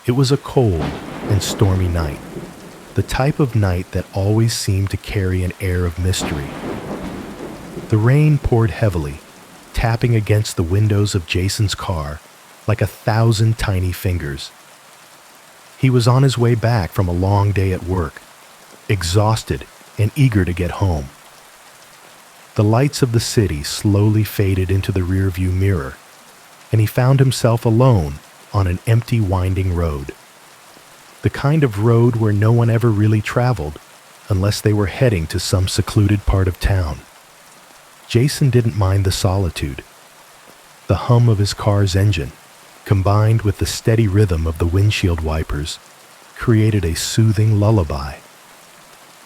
It was a cold and stormy night, the type of night that always seemed to carry an air of mystery. The rain poured heavily, tapping against the windows of Jason's car like 1,000 tiny fingers. He was on his way back from a long day at work, exhausted and eager to get home. The lights of the city slowly faded into the rearview mirror, and he found himself alone on an empty, winding road. The kind of road where no one ever really traveled unless they were heading to some secluded part of town. Jason didn't mind the solitude. The hum of his car's engine, combined with the steady rhythm of the windshield wipers, created a soothing lullaby.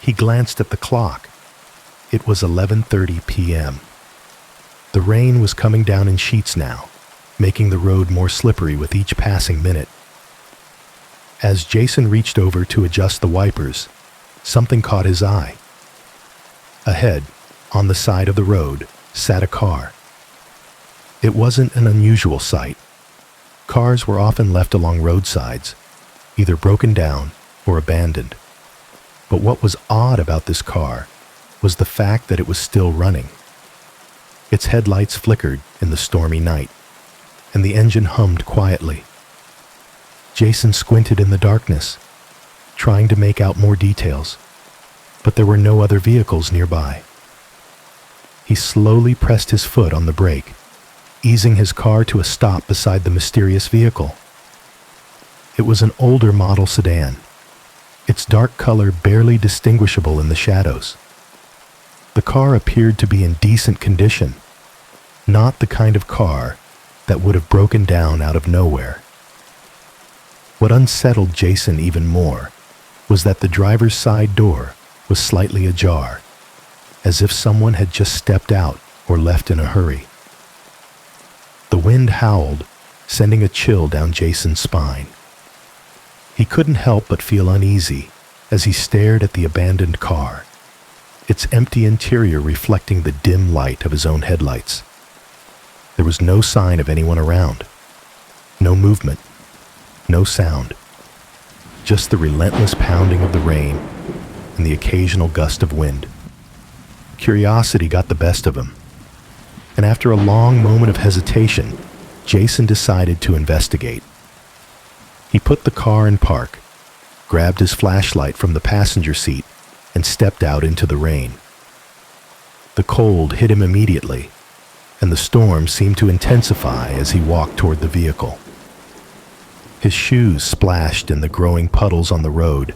He glanced at the clock. It was 11:30 p.m. The rain was coming down in sheets now, making the road more slippery with each passing minute. As Jason reached over to adjust the wipers, something caught his eye. Ahead, on the side of the road, sat a car. It wasn't an unusual sight. Cars were often left along roadsides, either broken down or abandoned. But what was odd about this car was the fact that it was still running. Its headlights flickered in the stormy night, and the engine hummed quietly. Jason squinted in the darkness, trying to make out more details, but there were no other vehicles nearby. He slowly pressed his foot on the brake, easing his car to a stop beside the mysterious vehicle. It was an older model sedan, its dark color barely distinguishable in the shadows. The car appeared to be in decent condition, not the kind of car that would have broken down out of nowhere. What unsettled Jason even more was that the driver's side door was slightly ajar, as if someone had just stepped out or left in a hurry. The wind howled, sending a chill down Jason's spine. He couldn't help but feel uneasy as he stared at the abandoned car, its empty interior reflecting the dim light of his own headlights. There was no sign of anyone around, no movement, no sound, just the relentless pounding of the rain and the occasional gust of wind. Curiosity got the best of him, and after a long moment of hesitation, Jason decided to investigate. He put the car in park, grabbed his flashlight from the passenger seat, and stepped out into the rain. The cold hit him immediately, and the storm seemed to intensify as he walked toward the vehicle. His shoes splashed in the growing puddles on the road,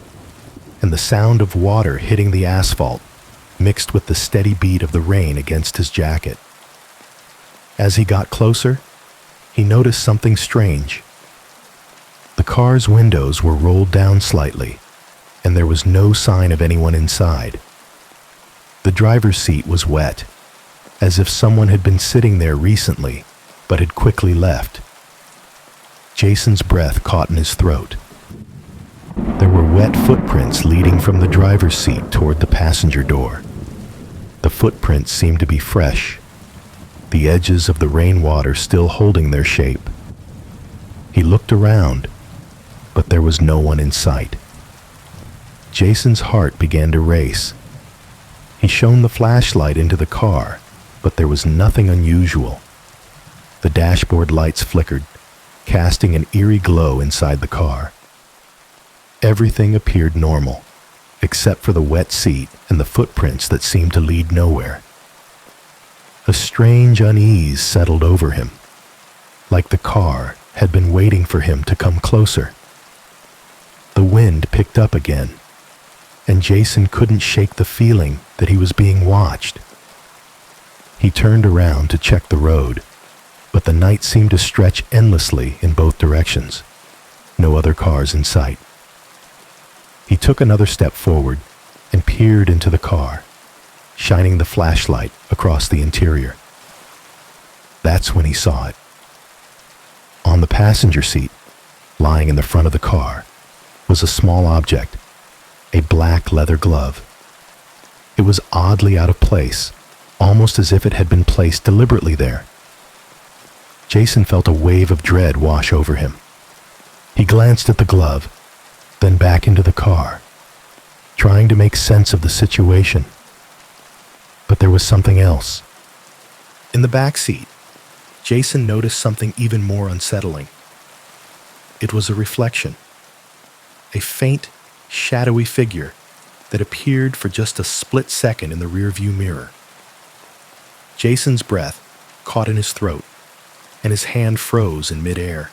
and the sound of water hitting the asphalt mixed with the steady beat of the rain against his jacket. As he got closer, he noticed something strange. The car's windows were rolled down slightly, and there was no sign of anyone inside. The driver's seat was wet, as if someone had been sitting there recently, but had quickly left. Jason's breath caught in his throat. There were wet footprints leading from the driver's seat toward the passenger door. The footprints seemed to be fresh, the edges of the rainwater still holding their shape. He looked around, but there was no one in sight. Jason's heart began to race. He shone the flashlight into the car, but there was nothing unusual. The dashboard lights flickered, casting an eerie glow inside the car. Everything appeared normal, except for the wet seat and the footprints that seemed to lead nowhere. A strange unease settled over him, like the car had been waiting for him to come closer. The wind picked up again, and Jason couldn't shake the feeling that he was being watched. He turned around to check the road, but the night seemed to stretch endlessly in both directions. No other cars in sight. He took another step forward and peered into the car, shining the flashlight across the interior. That's when he saw it. On the passenger seat, lying in the front of the car, was a small object, a black leather glove. It was oddly out of place, almost as if it had been placed deliberately there. Jason felt a wave of dread wash over him. He glanced at the glove, then back into the car, trying to make sense of the situation. But there was something else. In the back seat, Jason noticed something even more unsettling. It was a reflection, a faint, shadowy figure that appeared for just a split second in the rearview mirror. Jason's breath caught in his throat, and his hand froze in midair.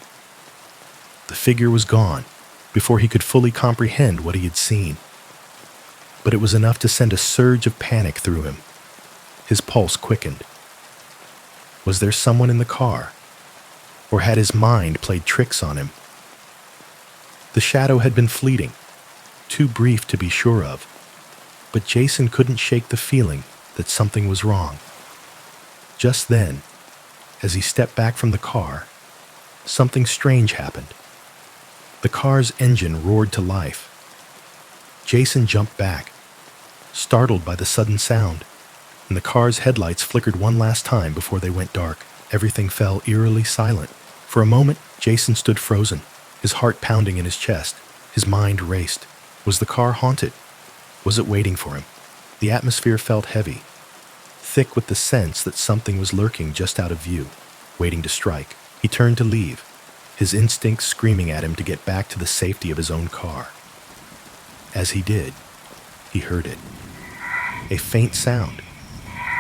The figure was gone before he could fully comprehend what he had seen. But it was enough to send a surge of panic through him. His pulse quickened. Was there someone in the car? Or had his mind played tricks on him? The shadow had been fleeting, too brief to be sure of, but Jason couldn't shake the feeling that something was wrong. Just then, as he stepped back from the car, something strange happened. The car's engine roared to life. Jason jumped back, startled by the sudden sound, and the car's headlights flickered one last time before they went dark. Everything fell eerily silent. For a moment, Jason stood frozen, his heart pounding in his chest. His mind raced. Was the car haunted? Was it waiting for him? The atmosphere felt heavy, thick with the sense that something was lurking just out of view, waiting to strike. He turned to leave, his instincts screaming at him to get back to the safety of his own car. As he did, he heard it. A faint sound,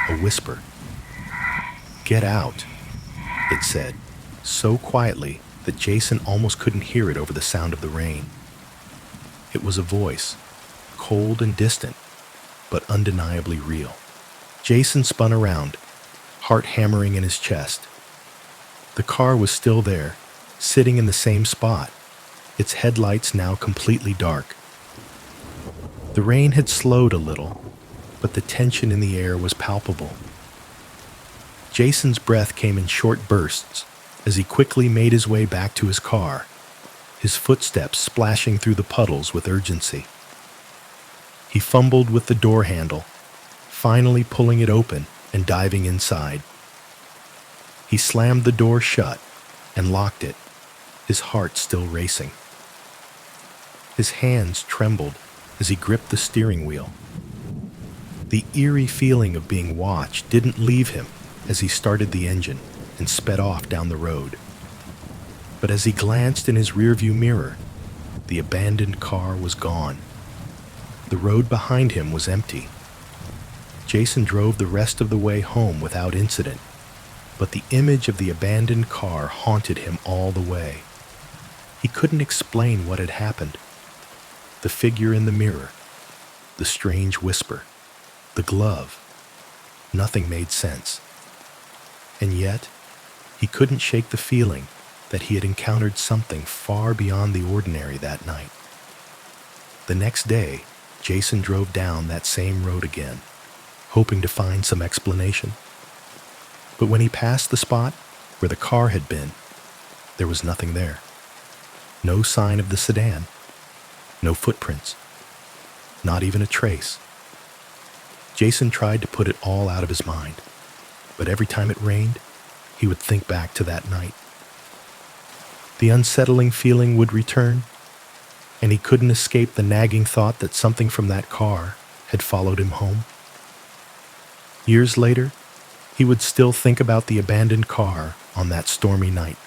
a whisper. "Get out," it said, so quietly that Jason almost couldn't hear it over the sound of the rain. It was a voice, cold and distant, but undeniably real. Jason spun around, heart hammering in his chest. The car was still there, sitting in the same spot, its headlights now completely dark. The rain had slowed a little, but the tension in the air was palpable. Jason's breath came in short bursts as he quickly made his way back to his car, his footsteps splashing through the puddles with urgency. He fumbled with the door handle, finally pulling it open and diving inside. He slammed the door shut and locked it, his heart still racing. His hands trembled as he gripped the steering wheel. The eerie feeling of being watched didn't leave him as he started the engine and sped off down the road. But as he glanced in his rearview mirror, the abandoned car was gone. The road behind him was empty. Jason drove the rest of the way home without incident, but the image of the abandoned car haunted him all the way. He couldn't explain what had happened. The figure in the mirror, the strange whisper, the glove. Nothing made sense. And yet, he couldn't shake the feeling that he had encountered something far beyond the ordinary that night. The next day, Jason drove down that same road again, hoping to find some explanation. But when he passed the spot where the car had been, there was nothing there. No sign of the sedan, no footprints, not even a trace. Jason tried to put it all out of his mind, but every time it rained, he would think back to that night. The unsettling feeling would return, and he couldn't escape the nagging thought that something from that car had followed him home. Years later, he would still think about the abandoned car on that stormy night.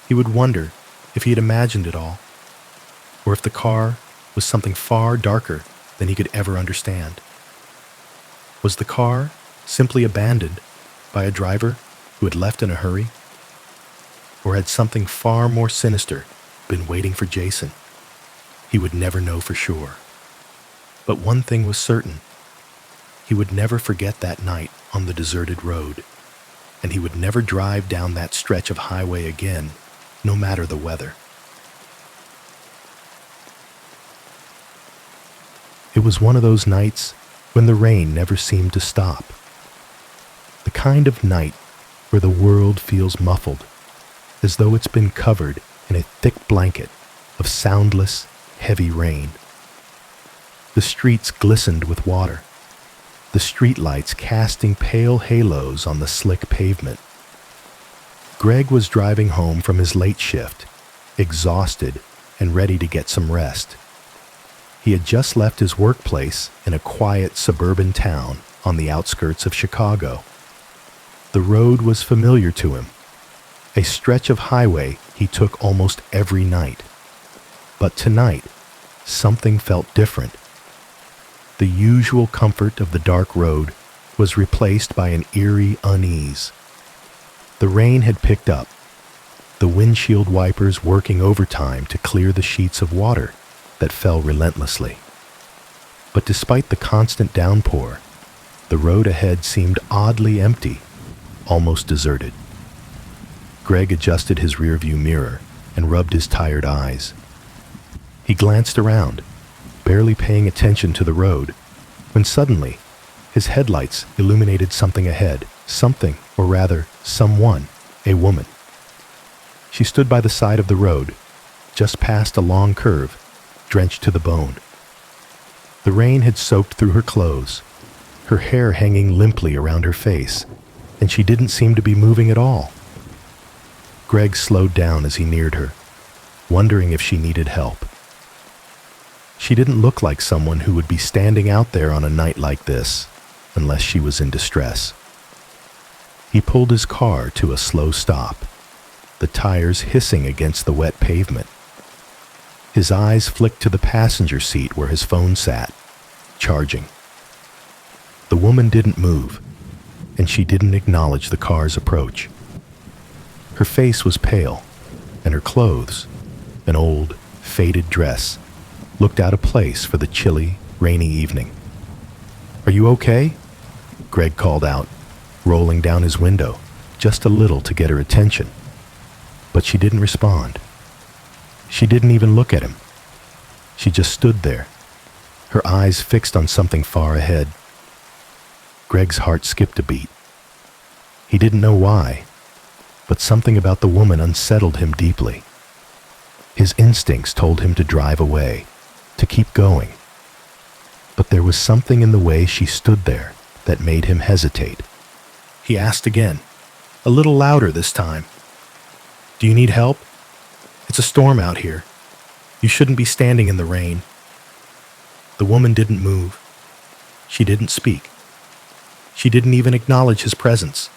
He would wonder if he had imagined it all, or if the car was something far darker than he could ever understand. Was the car simply abandoned by a driver who had left in a hurry? Or had something far more sinister been waiting for Jason? He would never know for sure. But one thing was certain. He would never forget that night on the deserted road, and he would never drive down that stretch of highway again, no matter the weather. It was one of those nights when the rain never seemed to stop. The kind of night where the world feels muffled, as though it's been covered in a thick blanket of soundless, heavy rain. The streets glistened with water, the streetlights casting pale halos on the slick pavement. Greg was driving home from his late shift, exhausted and ready to get some rest. He had just left his workplace in a quiet suburban town on the outskirts of Chicago. The road was familiar to him, a stretch of highway he took almost every night. But tonight, something felt different. The usual comfort of the dark road was replaced by an eerie unease. The rain had picked up, the windshield wipers working overtime to clear the sheets of water that fell relentlessly. But despite the constant downpour, the road ahead seemed oddly empty, almost deserted. Greg adjusted his rearview mirror and rubbed his tired eyes. He glanced around, barely paying attention to the road, when suddenly his headlights illuminated something ahead, something, or rather, someone, a woman. She stood by the side of the road, just past a long curve, drenched to the bone. The rain had soaked through her clothes, her hair hanging limply around her face, and she didn't seem to be moving at all. Greg slowed down as he neared her, wondering if she needed help. She didn't look like someone who would be standing out there on a night like this, unless she was in distress. He pulled his car to a slow stop, the tires hissing against the wet pavement. His eyes flicked to the passenger seat where his phone sat, charging. The woman didn't move, and she didn't acknowledge the car's approach. Her face was pale, and her clothes, an old, faded dress, looked out of place for the chilly, rainy evening. "Are you okay?" Greg called out, rolling down his window just a little to get her attention. But she didn't respond. She didn't even look at him. She just stood there, her eyes fixed on something far ahead. Greg's heart skipped a beat. He didn't know why, but something about the woman unsettled him deeply. His instincts told him to drive away, to keep going. But there was something in the way she stood there that made him hesitate. He asked again, a little louder this time. "Do you need help? It's a storm out here. You shouldn't be standing in the rain." The woman didn't move. She didn't speak. She didn't even acknowledge his presence.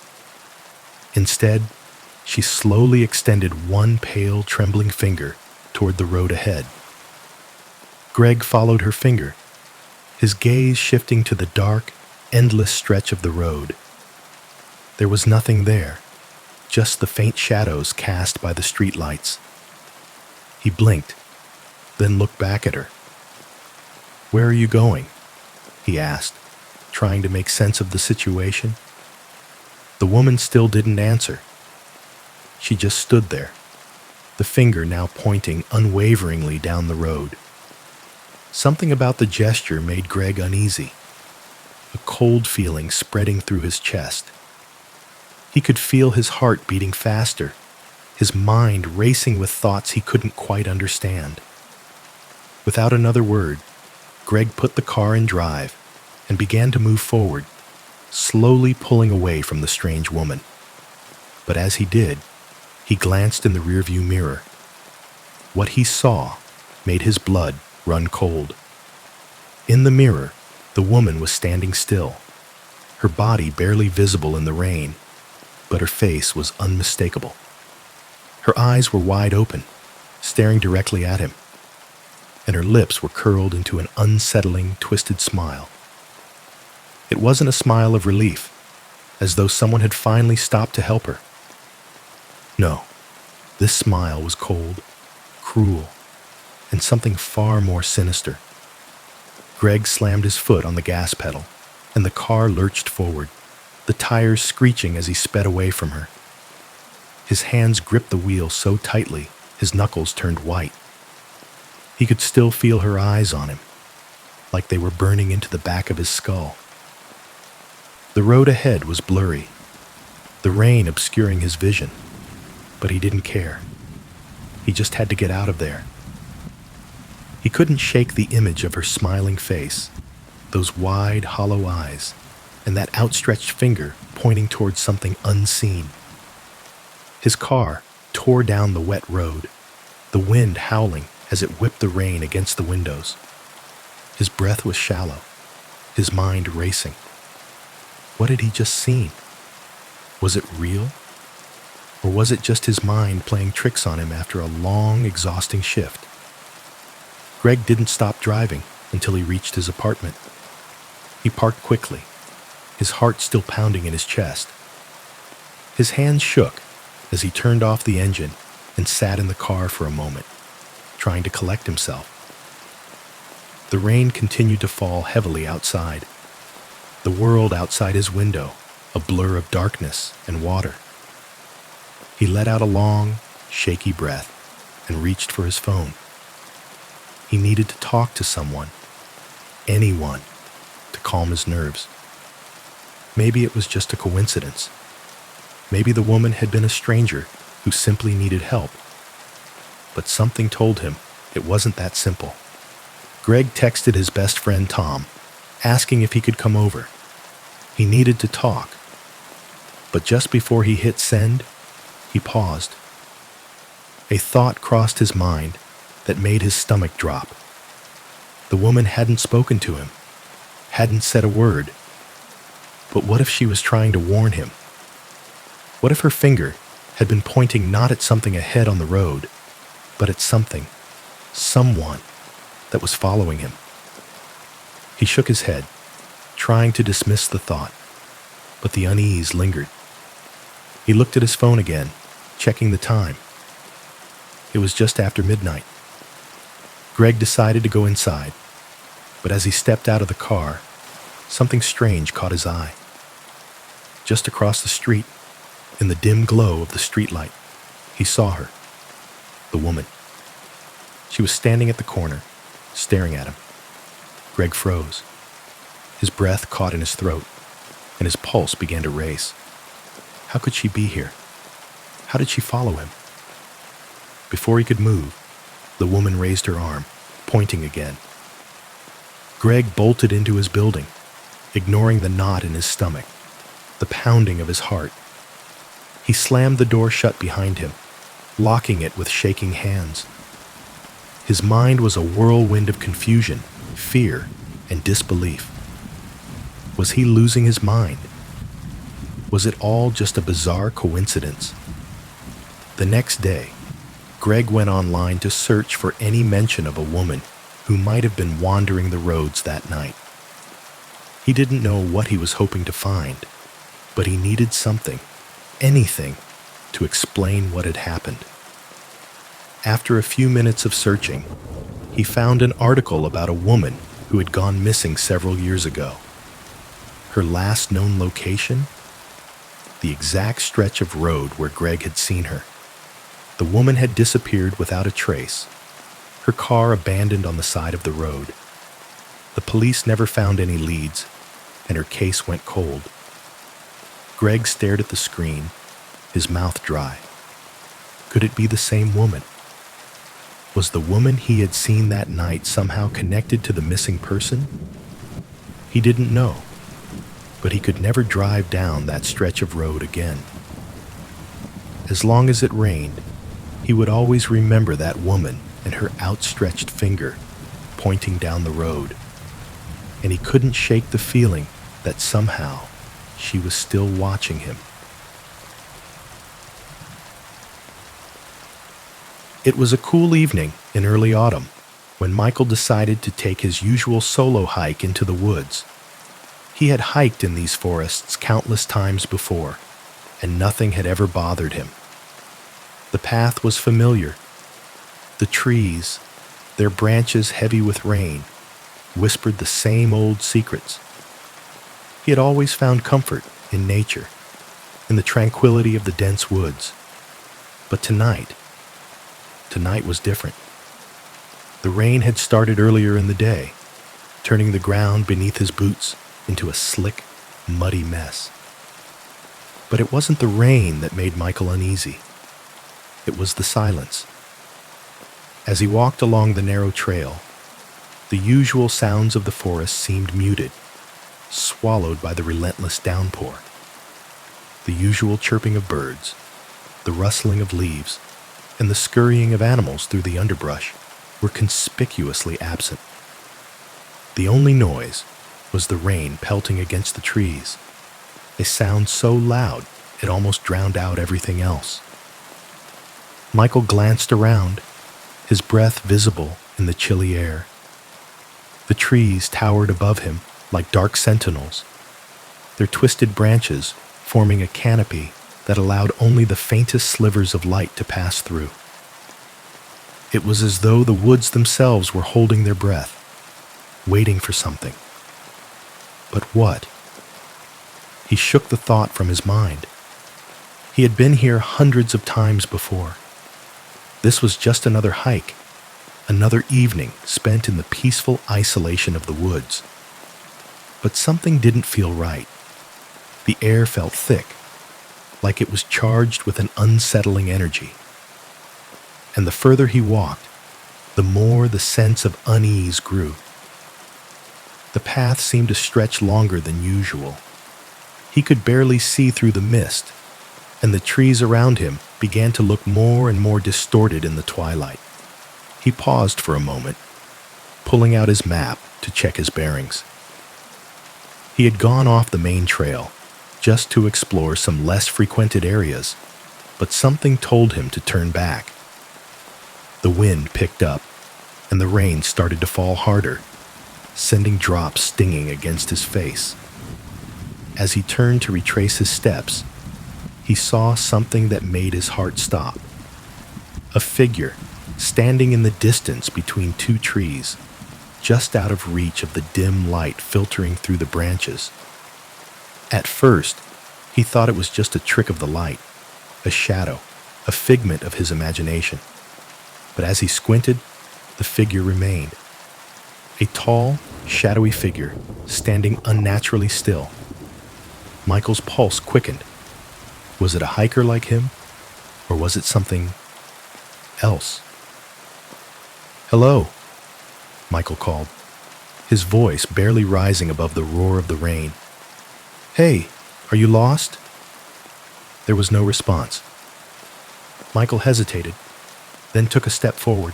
Instead, she slowly extended one pale, trembling finger toward the road ahead. Greg followed her finger, his gaze shifting to the dark, endless stretch of the road. There was nothing there, just the faint shadows cast by the streetlights. He blinked, then looked back at her. "Where are you going?" he asked, trying to make sense of the situation. The woman still didn't answer. She just stood there, the finger now pointing unwaveringly down the road. Something about the gesture made Greg uneasy, a cold feeling spreading through his chest. He could feel his heart beating faster, his mind racing with thoughts he couldn't quite understand. Without another word, Greg put the car in drive and began to move forward, slowly pulling away from the strange woman. But as he did, he glanced in the rearview mirror. What he saw made his blood run cold. In the mirror, the woman was standing still, her body barely visible in the rain, but her face was unmistakable. Her eyes were wide open, staring directly at him, and her lips were curled into an unsettling, twisted smile. It wasn't a smile of relief, as though someone had finally stopped to help her. No, this smile was cold, cruel, and something far more sinister. Greg slammed his foot on the gas pedal, and the car lurched forward, the tires screeching as he sped away from her. His hands gripped the wheel so tightly, his knuckles turned white. He could still feel her eyes on him, like they were burning into the back of his skull. The road ahead was blurry, the rain obscuring his vision, but he didn't care. He just had to get out of there. He couldn't shake the image of her smiling face, those wide, hollow eyes, and that outstretched finger pointing towards something unseen. His car tore down the wet road, the wind howling as it whipped the rain against the windows. His breath was shallow, his mind racing. What had he just seen? Was it real? Or was it just his mind playing tricks on him after a long, exhausting shift? Greg didn't stop driving until he reached his apartment. He parked quickly, his heart still pounding in his chest. His hands shook as he turned off the engine and sat in the car for a moment, trying to collect himself. The rain continued to fall heavily outside, the world outside his window a blur of darkness and water. He let out a long, shaky breath and reached for his phone. He needed to talk to someone, anyone, to calm his nerves. Maybe it was just a coincidence. Maybe the woman had been a stranger who simply needed help. But something told him it wasn't that simple. Greg texted his best friend Tom, asking if he could come over. He needed to talk. But just before he hit send, he paused. A thought crossed his mind that made his stomach drop. The woman hadn't spoken to him, hadn't said a word. But what if she was trying to warn him? What if her finger had been pointing not at something ahead on the road, but at something, someone, that was following him? He shook his head, trying to dismiss the thought, but the unease lingered. He looked at his phone again, checking the time. It was just after midnight. Greg decided to go inside, but as he stepped out of the car, something strange caught his eye. Just across the street, in the dim glow of the streetlight, he saw her, the woman. She was standing at the corner, staring at him. Greg froze. His breath caught in his throat, and his pulse began to race. How could she be here? How did she follow him? Before he could move, the woman raised her arm, pointing again. Greg bolted into his building, ignoring the knot in his stomach, the pounding of his heart. He slammed the door shut behind him, locking it with shaking hands. His mind was a whirlwind of confusion, fear, and disbelief. Was he losing his mind? Was it all just a bizarre coincidence? The next day, Greg went online to search for any mention of a woman who might have been wandering the roads that night. He didn't know what he was hoping to find, but he needed something, anything, to explain what had happened. After a few minutes of searching, he found an article about a woman who had gone missing several years ago. Her last known location? The exact stretch of road where Greg had seen her. The woman had disappeared without a trace, her car abandoned on the side of the road. The police never found any leads, and her case went cold. Greg stared at the screen, his mouth dry. Could it be the same woman? Was the woman he had seen that night somehow connected to the missing person? He didn't know, but he could never drive down that stretch of road again. As long as it rained, he would always remember that woman and her outstretched finger pointing down the road, and he couldn't shake the feeling that somehow she was still watching him. It was a cool evening in early autumn when Michael decided to take his usual solo hike into the woods. He had hiked in these forests countless times before, and nothing had ever bothered him. The path was familiar. The trees, their branches heavy with rain, whispered the same old secrets. He had always found comfort in nature, in the tranquility of the dense woods. But tonight was different. The rain had started earlier in the day, turning the ground beneath his boots into a slick, muddy mess. But it wasn't the rain that made Michael uneasy. It was the silence. As he walked along the narrow trail, the usual sounds of the forest seemed muted, swallowed by the relentless downpour. The usual chirping of birds, the rustling of leaves, and the scurrying of animals through the underbrush were conspicuously absent. The only noise was the rain pelting against the trees, a sound so loud it almost drowned out everything else. Michael glanced around, his breath visible in the chilly air. The trees towered above him like dark sentinels, their twisted branches forming a canopy that allowed only the faintest slivers of light to pass through. It was as though the woods themselves were holding their breath, waiting for something. But what? He shook the thought from his mind. He had been here hundreds of times before. This was just another hike, another evening spent in the peaceful isolation of the woods. But something didn't feel right. The air felt thick, like it was charged with an unsettling energy. And the further he walked, the more the sense of unease grew. The path seemed to stretch longer than usual. He could barely see through the mist, and the trees around him began to look more and more distorted in the twilight. He paused for a moment, pulling out his map to check his bearings. He had gone off the main trail, just to explore some less frequented areas, but something told him to turn back. The wind picked up, and the rain started to fall harder, sending drops stinging against his face. As he turned to retrace his steps, he saw something that made his heart stop. A figure standing in the distance between two trees, just out of reach of the dim light filtering through the branches. At first, he thought it was just a trick of the light, a shadow, a figment of his imagination. But as he squinted, the figure remained. A tall, shadowy figure, standing unnaturally still. Michael's pulse quickened. Was it a hiker like him, or was it something else? "Hello," Michael called, his voice barely rising above the roar of the rain. "Hey, are you lost?" There was no response. Michael hesitated, then took a step forward.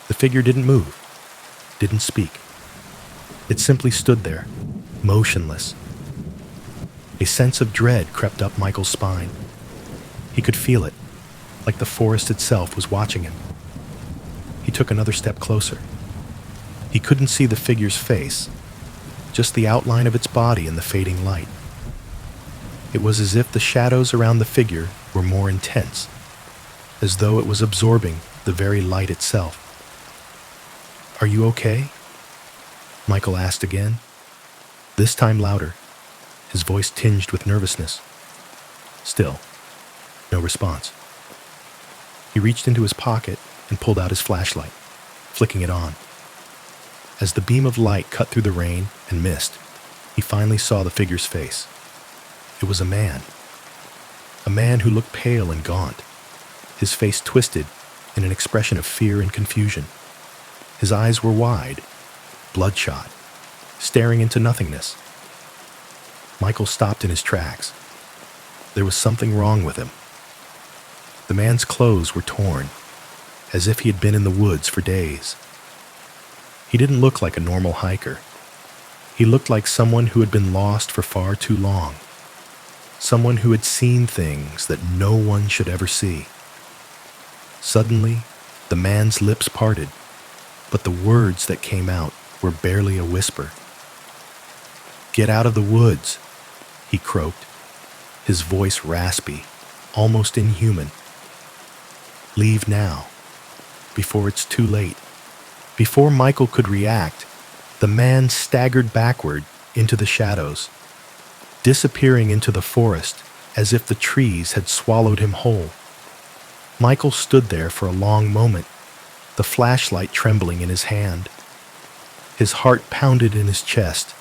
The figure didn't move, didn't speak. It simply stood there, motionless. A sense of dread crept up Michael's spine. He could feel it, like the forest itself was watching him. He took another step closer. He couldn't see the figure's face, just the outline of its body in the fading light. It was as if the shadows around the figure were more intense, as though it was absorbing the very light itself. "Are you okay?" Michael asked again, this time louder, his voice tinged with nervousness. Still, no response. He reached into his pocket and pulled out his flashlight, flicking it on. As the beam of light cut through the rain and mist, he finally saw the figure's face. It was a man who looked pale and gaunt, his face twisted in an expression of fear and confusion. His eyes were wide, bloodshot, staring into nothingness. Michael stopped in his tracks. There was something wrong with him. The man's clothes were torn, as if he had been in the woods for days. He didn't look like a normal hiker. He looked like someone who had been lost for far too long, someone who had seen things that no one should ever see. Suddenly, the man's lips parted, but the words that came out were barely a whisper. "Get out of the woods," he croaked, his voice raspy, almost inhuman. "Leave now, before it's too late." Before Michael could react, the man staggered backward into the shadows, disappearing into the forest as if the trees had swallowed him whole. Michael stood there for a long moment, the flashlight trembling in his hand. His heart pounded in his chest,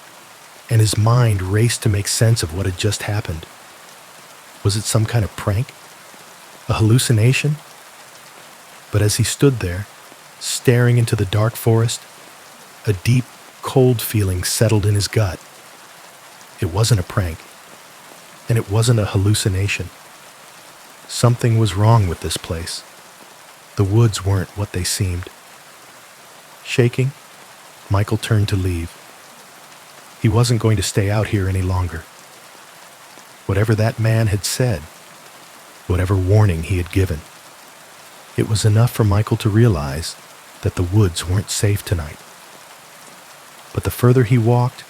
and his mind raced to make sense of what had just happened. Was it some kind of prank? A hallucination? But as he stood there, staring into the dark forest, a deep, cold feeling settled in his gut. It wasn't a prank, and it wasn't a hallucination. Something was wrong with this place. The woods weren't what they seemed. Shaking, Michael turned to leave. He wasn't going to stay out here any longer. Whatever that man had said, whatever warning he had given, it was enough for Michael to realize that the woods weren't safe tonight. But the further he walked,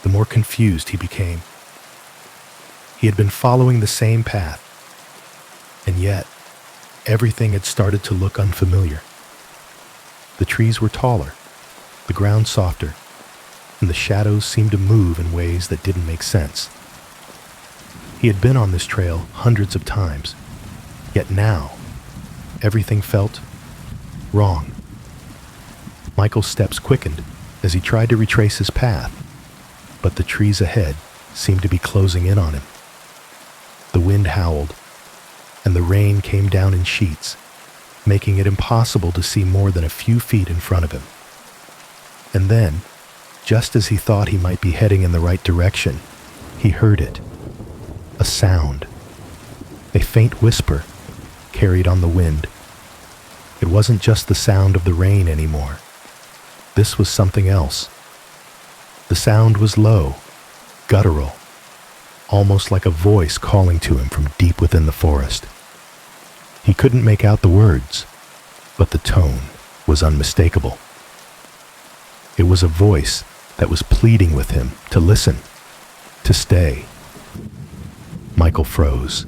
the more confused he became. He had been following the same path, and yet everything had started to look unfamiliar. The trees were taller, the ground softer, and the shadows seemed to move in ways that didn't make sense. He had been on this trail hundreds of times, yet now everything felt wrong. Michael's steps quickened as he tried to retrace his path, but the trees ahead seemed to be closing in on him. The wind howled, and the rain came down in sheets, making it impossible to see more than a few feet in front of him. And then, just as he thought he might be heading in the right direction, he heard it. A sound. A faint whisper carried on the wind. It wasn't just the sound of the rain anymore. This was something else. The sound was low, guttural, almost like a voice calling to him from deep within the forest. He couldn't make out the words, but the tone was unmistakable. It was a voice that was pleading with him to listen, to stay. Michael froze,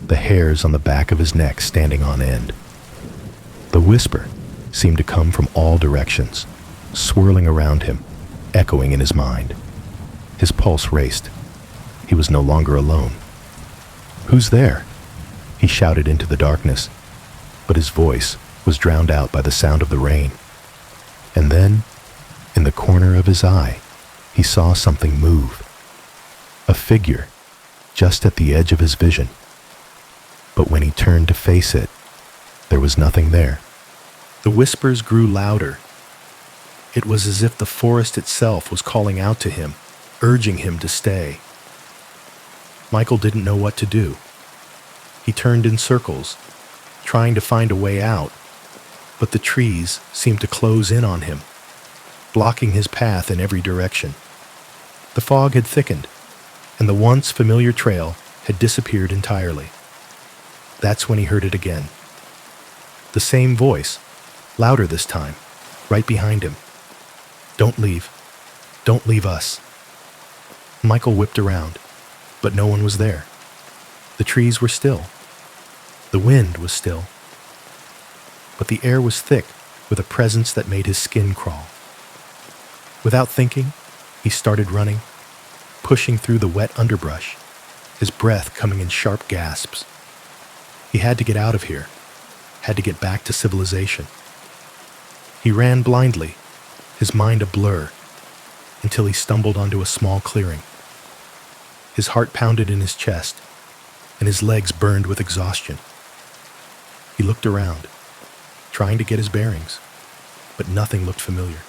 the hairs on the back of his neck standing on end. The whisper seemed to come from all directions, swirling around him, echoing in his mind. His pulse raced. He was no longer alone. "Who's there?" He shouted into the darkness, but his voice was drowned out by the sound of the rain. And then, in the corner of his eye, he saw something move. A figure, just at the edge of his vision. But when he turned to face it, there was nothing there. The whispers grew louder. It was as if the forest itself was calling out to him, urging him to stay. Michael didn't know what to do. He turned in circles, trying to find a way out, but the trees seemed to close in on him, blocking his path in every direction. The fog had thickened, and the once familiar trail had disappeared entirely. That's when he heard it again. The same voice, louder this time, right behind him. "Don't leave. Don't leave us." Michael whipped around, but no one was there. The trees were still. The wind was still. But the air was thick with a presence that made his skin crawl. Without thinking, he started running, pushing through the wet underbrush, his breath coming in sharp gasps. He had to get out of here, had to get back to civilization. He ran blindly, his mind a blur, until he stumbled onto a small clearing. His heart pounded in his chest, and his legs burned with exhaustion. He looked around, trying to get his bearings, but nothing looked familiar.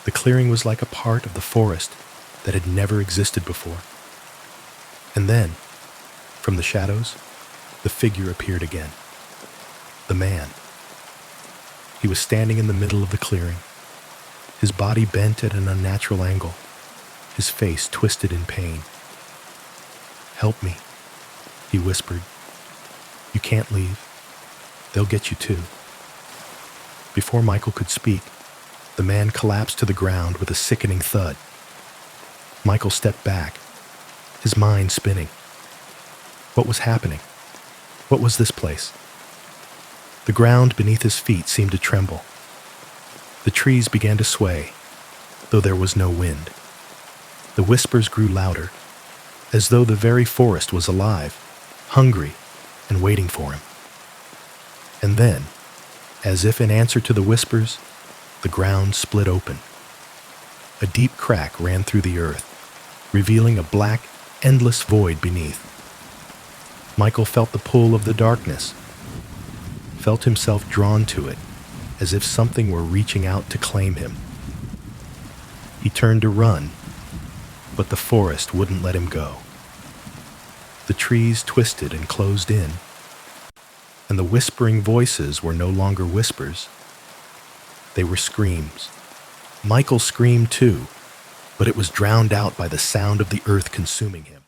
The clearing was like a part of the forest that had never existed before. And then, from the shadows, the figure appeared again. The man. He was standing in the middle of the clearing, his body bent at an unnatural angle, his face twisted in pain. "Help me," he whispered. "You can't leave. They'll get you too." Before Michael could speak, the man collapsed to the ground with a sickening thud. Michael stepped back, his mind spinning. What was happening? What was this place? The ground beneath his feet seemed to tremble. The trees began to sway, though there was no wind. The whispers grew louder, as though the very forest was alive, hungry, and waiting for him. And then, as if in answer to the whispers, the ground split open. A deep crack ran through the earth, revealing a black, endless void beneath. Michael felt the pull of the darkness, felt himself drawn to it, as if something were reaching out to claim him. He turned to run, but the forest wouldn't let him go. The trees twisted and closed in, and the whispering voices were no longer whispers. They were screams. Michael screamed too, but it was drowned out by the sound of the earth consuming him.